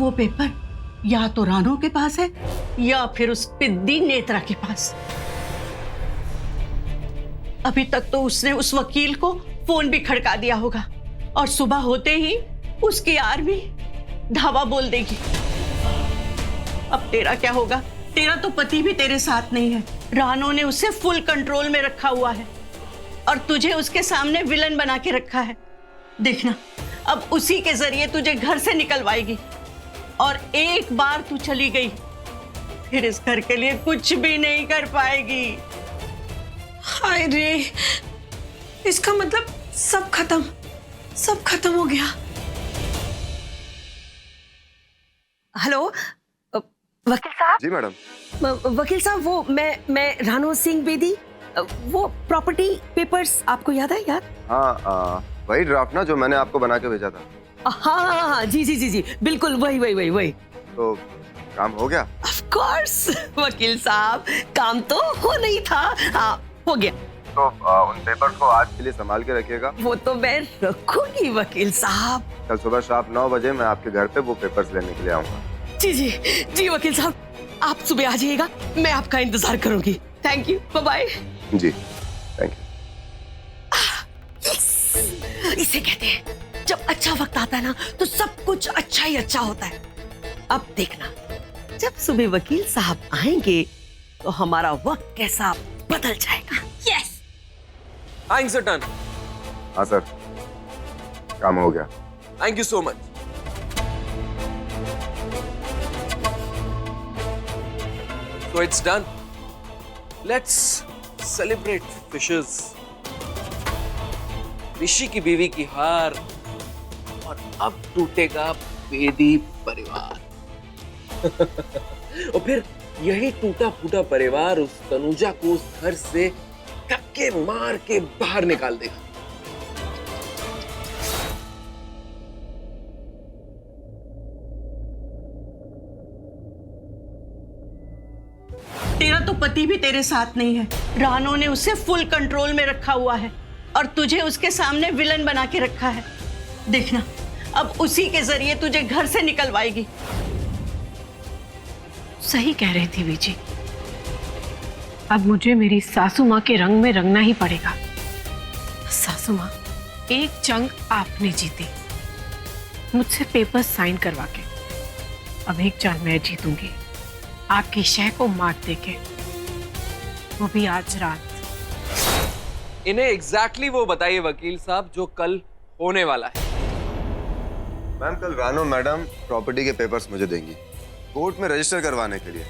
वो पेपर या तो रानो के पास है या फिर उस पिद्दी नेत्रा के पास। अभी तक तो उसने उस वकील को फोन भी खड़का दिया होगा और सुबह होते ही उसकी आर्मी धावा बोल देगी। अब तेरा क्या होगा? तेरा तो पति भी तेरे साथ नहीं है। रानो ने उसे फुल कंट्रोल में रखा हुआ है और तुझे उसके सामने विलन बना के रखा है। देखना, अब उसी के जरिए तुझे घर से निकलवाएगी और एक बार तू चली गई फिर इस घर के लिए कुछ भी नहीं कर पाएगी। हाय रे, इसका मतलब सब खत्म हो गया। हेलो वकील साहब। जी मैडम। वकील साहब, वो मैं रानो सिंह बेदी, वो प्रॉपर्टी पेपर्स आपको याद है? याद? हाँ, वही ड्राफ्ट ना जो मैंने आपको बना के भेजा था। हाँ, जी, बिल्कुल वही। तो काम हो गया? ऑफ कोर्स वकील साहब, काम तो हो नहीं था। हाँ, हो गया। तो उन पेपर्स को आज के लिए संभाल के रखिएगा। वो तो मैं रखूंगी वकील साहब। कल सुबह शार्प 9 बजे मैं आपके घर पे वो पेपर्स लेने के लिए आऊंगा। जी वकील साहब, आप सुबह आ जाइएगा, मैं आपका इंतजार करूंगी। Thank you, bye bye. जी थैंक यू। इसे कहते हैं जब अच्छा वक्त आता है ना तो सब कुछ अच्छा ही अच्छा होता है। अब देखना, जब सुबह वकील साहब आएंगे तो हमारा वक्त कैसा बदल जाएगा। यस। Thanks sir, done. हाँ सर, काम हो गया। Thank you so much. So it's done. Let's celebrate fishes. ऋषि की बीवी की हार और अब टूटेगा बेदी परिवार। और फिर यही टूटा फूटा परिवार उस तनुजा को उस घर से धक्के मार के बाहर निकाल देगा। तेरा तो पति भी तेरे साथ नहीं है। रानो ने उसे फुल कंट्रोल में रखा हुआ है और तुझे उसके सामने विलन बना के रखा है। देखना, अब उसी के जरिए तुझे घर से निकलवाएगी। सही कह रही थी बीजी, अब मुझे मेरी सासू माँ के रंग में रंगना ही पड़ेगा। सासू माँ, एक जंग आपने जीती मुझसे पेपर साइन करवा के, अब एक जंग मैं जीतूंगी आपकी शह को मार देके, वो भी आज रात। इन्हें एग्जैक्टली वो बताइए वकील साहब जो कल होने वाला है। मैम, कल रानो मैडम प्रॉपर्टी के पेपर्स मुझे देंगी कोर्ट में रजिस्टर करवाने के लिए।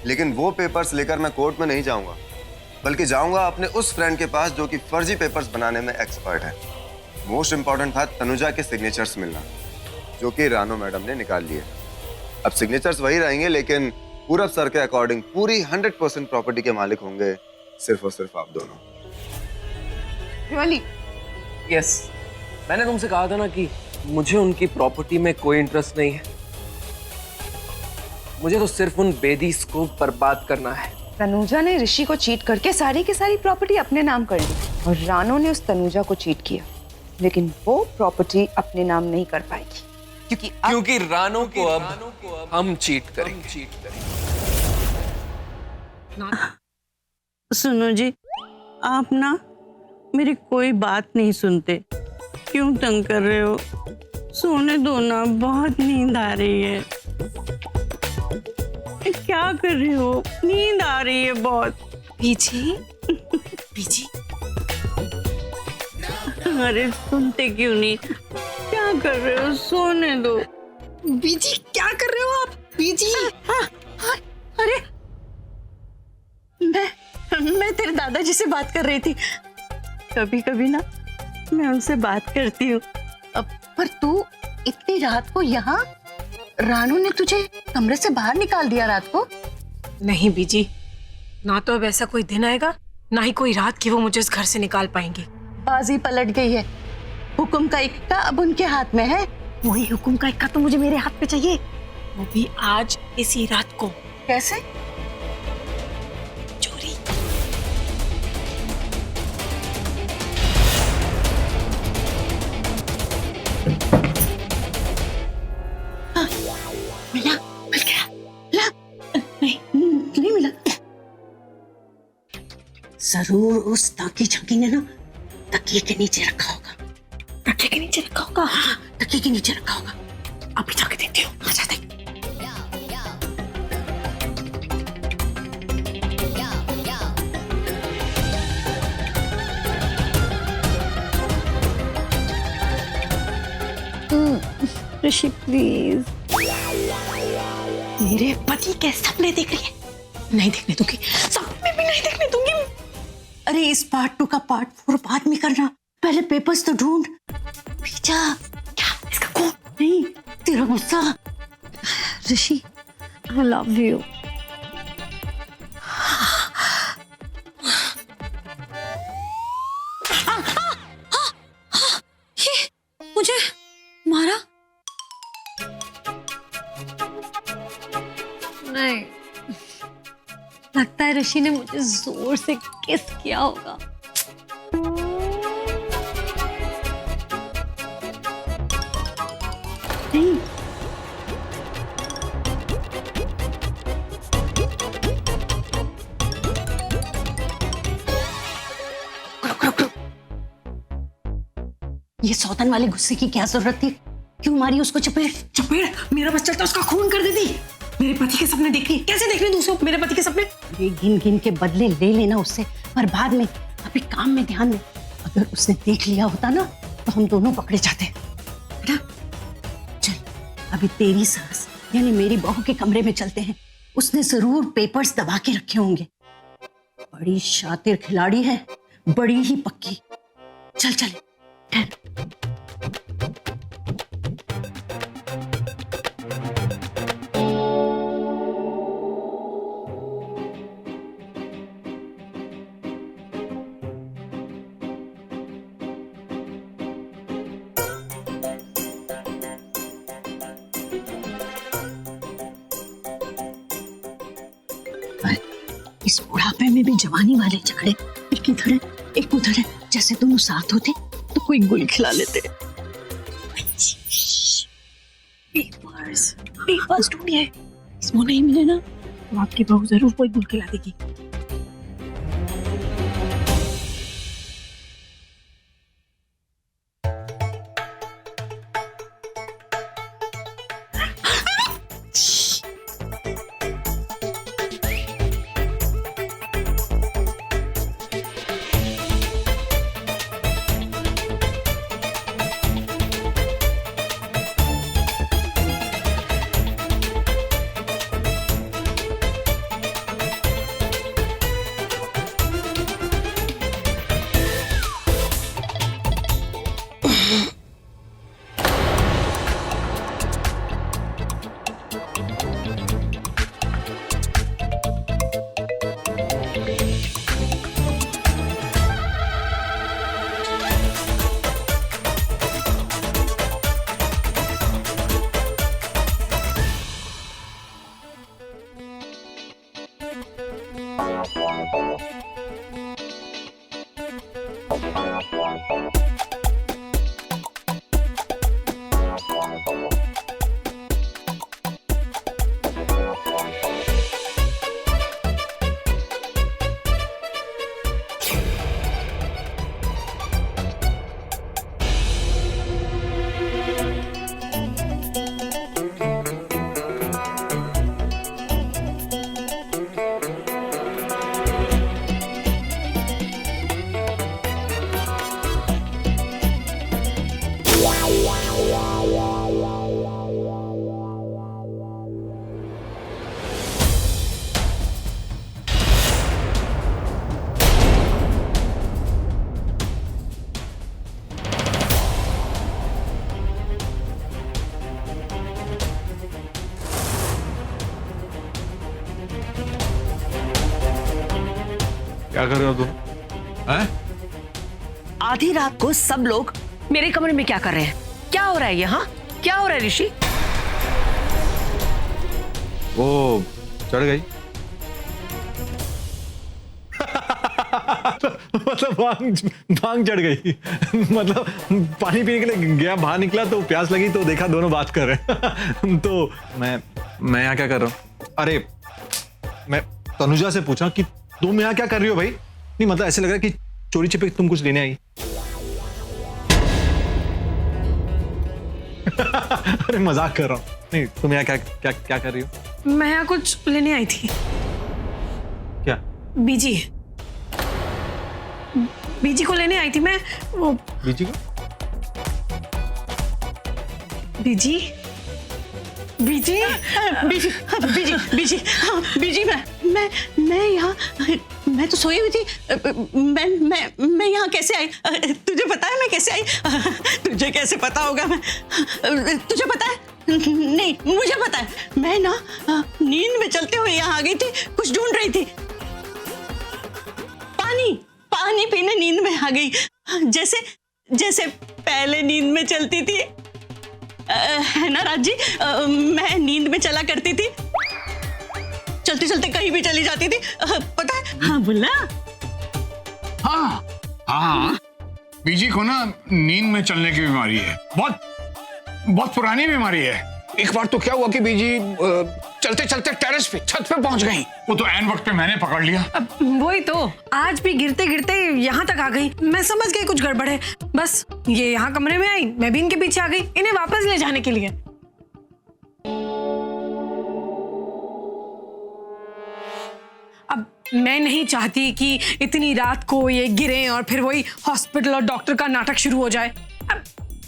लेकिन वो पेपर्स लेकर मैं कोर्ट में नहीं जाऊंगा, बल्कि जाऊंगा अपने उस फ्रेंड के पास जो कि फर्जी पेपर्स बनाने में एक्सपर्ट है। मोस्ट इंपॉर्टेंट था तनुजा के सिग्नेचर्स मिलना, जो कि रानो मैडम ने निकाल लिए। अब सिग्नेचर्स वही रहेंगे, लेकिन पूरब सर के अकॉर्डिंग पूरी 100% प्रॉपर्टी के मालिक होंगे सिर्फ और सिर्फ आप दोनों। रियली? यस, मैंने तुमसे कहा था ना कि मुझे उनकी प्रॉपर्टी में कोई इंटरेस्ट नहीं है। मुझे तो सिर्फ उन बेदीज को बर्बाद करना है। तनुजा ने ऋषि को चीट करके सारी की सारी प्रॉपर्टी अपने नाम कर ली और रानो ने उस तनुजा को चीट किया, लेकिन वो प्रॉपर्टी अपने नाम नहीं कर पाएगी क्योंकि रानो को अब हम चीट करेंगे। सुनो जी, आप ना मेरी कोई बात नहीं सुनते। क्यों तंग कर रहे हो? सोने दो ना, बहुत नींद आ रही है। क्या कर रहे हो? नींद आ रही है बहुत। बीजी अरे सुनते क्यों नहीं? क्या कर रहे हो? सोने दो। बीजी, क्या कर रहे हो आप? बीजी, अरे मैं तेरे दादाजी से बात कर रही थी। कभी कभी ना मैं उनसे बात करती हूँ। अब पर तू इतनी रात को यहाँ? रानू ने तुझे कमरे से बाहर निकाल दिया रात को? नहीं बीजी, ना तो अब ऐसा कोई दिन आएगा, ना ही कोई रात की वो मुझे इस घर से निकाल पाएंगी। बाजी पलट गई है। हुक्म का इक्का अब उनके हाथ में है। वही हुक्म का इक्का तो मुझे मेरे हाथ पे चाहिए, वो भी आज इसी रात को। कैसे? चोरी। जरूर उस ताकी झांकी ने ना तकिए के नीचे रखा होगा। तकिए के नीचे रखा होगा? हाँ, तकिए के नीचे रखा होगा। अभी जाके देखती हूँ। आ जाते। ऋषि प्लीज। मेरे पति के सपने देख रही है, नहीं देखने दूंगी, सपने भी नहीं देखने दूंगी। अरे इस पार्ट 2 का पार्ट 4 बाद में करना, पहले पेपर्स तो ढूंढ। पीछा क्या इसका खून? नहीं, तेरा गुस्सा। ऋषि, आई लव यू। मुझे मारा? नहीं, लगता है ऋषि ने मुझे जोर से किस किया होगा। नहीं, रुक, रुक, रुक। ये सौतन वाले गुस्से की क्या जरूरत थी? क्यों मारी उसको चपेट? चपेट? मेरा बस चलता उसका खून कर देती। मेरे पति के सपने देख रही है, कैसे देखने दूँ उसको मेरे पति के सपने? ये गिन गिन के बदले ले लेना उससे, पर बाद में अभी काम में ध्यान दे। अगर उसने देख लिया होता ना तो हम दोनों पकड़े जाते, है ना? चल अभी तेरी सास यानी मेरी बहू के कमरे में चलते हैं। उसने जरूर पेपर्स दबा के रखे होंगे। बड़ी शातिर खिलाड़ी है, बड़ी ही पक्की। चल चल ठहर। इस बुढ़ापे में भी जवानी वाले झगड़े, एक इधर है एक उधर है। जैसे दोनों साथ होते तो कोई गुल खिला लेते। पेपर्स, पेपर्स ढूंढिए। इसको नहीं मिले ना तो आपकी बहू जरूर कोई गुल खिला देगी। क्या कर रहे हो तुम? हैं? आधी रात को सब लोग मेरे कमरे में क्या कर रहे हैं? क्या हो रहा है यहाँ? क्या हो रहा है ऋषि? वो चढ़ गई। मतलब भांग चढ़ गई। मतलब पानी पीने के लिए गया, बाहर निकला तो प्यास लगी तो देखा दोनों बात कर रहे हैं। तो मैं यहाँ क्या कर रहा हूँ? अरे मैं तनुजा से पूछा कि तुम यहाँ क्या कर रही हो भाई? नहीं मतलब ऐसे लग रहा है कि चोरी छिपे तुम कुछ लेने आई। अरे मजाक कर रहा हूँ। नहीं तुम यहाँ क्या क्या क्या कर रही हो? मैं यहाँ कुछ लेने आई थी। क्या? बीजी, बीजी को लेने आई थी मैं। वो बीजी को? बीजी, बीजी, बीजी बीजी बीजी हाँ, बीजी मैं यहाँ, मैं तो सोई हुई थी। मैं यहाँ कैसे आई? तुझे पता है मैं कैसे आई? तुझे कैसे पता होगा? तुझे पता है? नहीं मुझे पता है। मैं ना नींद में चलते हुए यहाँ आ गई थी, कुछ ढूंढ रही थी। पानी पीने नींद में आ गई, जैसे जैसे पहले नींद में चलती थी, है ना राज जी? मैं नींद में चला करती थी, चलते चलते कहीं भी चली जाती थी, पता है? हाँ बोलना। हाँ हाँ, बीजी को ना नींद में चलने की बीमारी है, बहुत पुरानी बीमारी है। एक बार तो क्या हुआ कि बीजी चलते चलते टेरेस पे, छत पे पहुंच गई। वो तो ऐन वक्त पे मैंने पकड़ लिया। अब वही तो, आज भी गिरते गिरते यहाँ तक आ गई। मैं समझ गई कुछ गड़बड़ है, बस ये यहाँ कमरे में आई, मैं भी इनके पीछे आ गई इन्हें वापस ले जाने के लिए। अब मैं नहीं चाहती कि इतनी रात को ये गिरे और फिर वही हॉस्पिटल और डॉक्टर का नाटक शुरू हो जाए। अब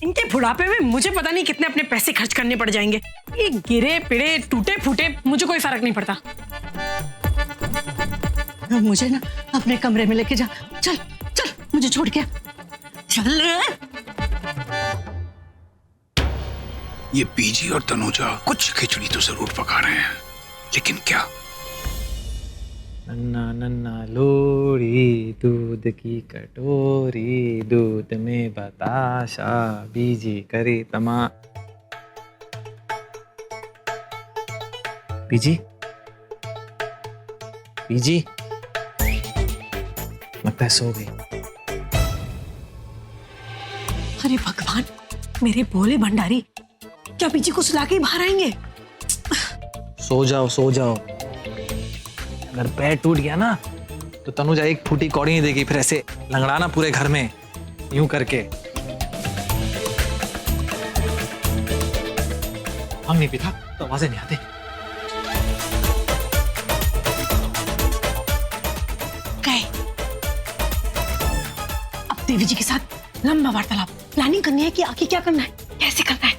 इनके बुढ़ापे में मुझे पता नहीं कितने अपने पैसे खर्च करने पड़ जाएंगे। ये गिरे पिड़े टूटे फूटे मुझे कोई फर्क नहीं पड़ता। मुझे ना अपने कमरे में लेके जा, चल चल मुझे छोड़ के चल। ये बीजी और तनुजा कुछ खिचड़ी तो जरूर पका रहे हैं, लेकिन क्या? नन्ना नन्ना लोरी, दूध की कटोरी, दूध में बताशा, बीजी करे तमा। बीजी, बीजी लगता है सो गई। अरे भगवान, मेरे भोले भंडारी, क्या बीजी को सुला के ही बाहर आएंगे? सो जाओ सो जाओ। अगर पैर टूट गया ना तो तनुजा एक फूटी कौड़ी नहीं देगी, फिर ऐसे लंगड़ाना पूरे घर में यूं करके। भांग नहीं पीता तो आवाजें नहीं आती। गए। अब देवी जी के साथ लंबा वार्तालाप, प्लानिंग करनी है कि आगे क्या करना है, कैसे करना है।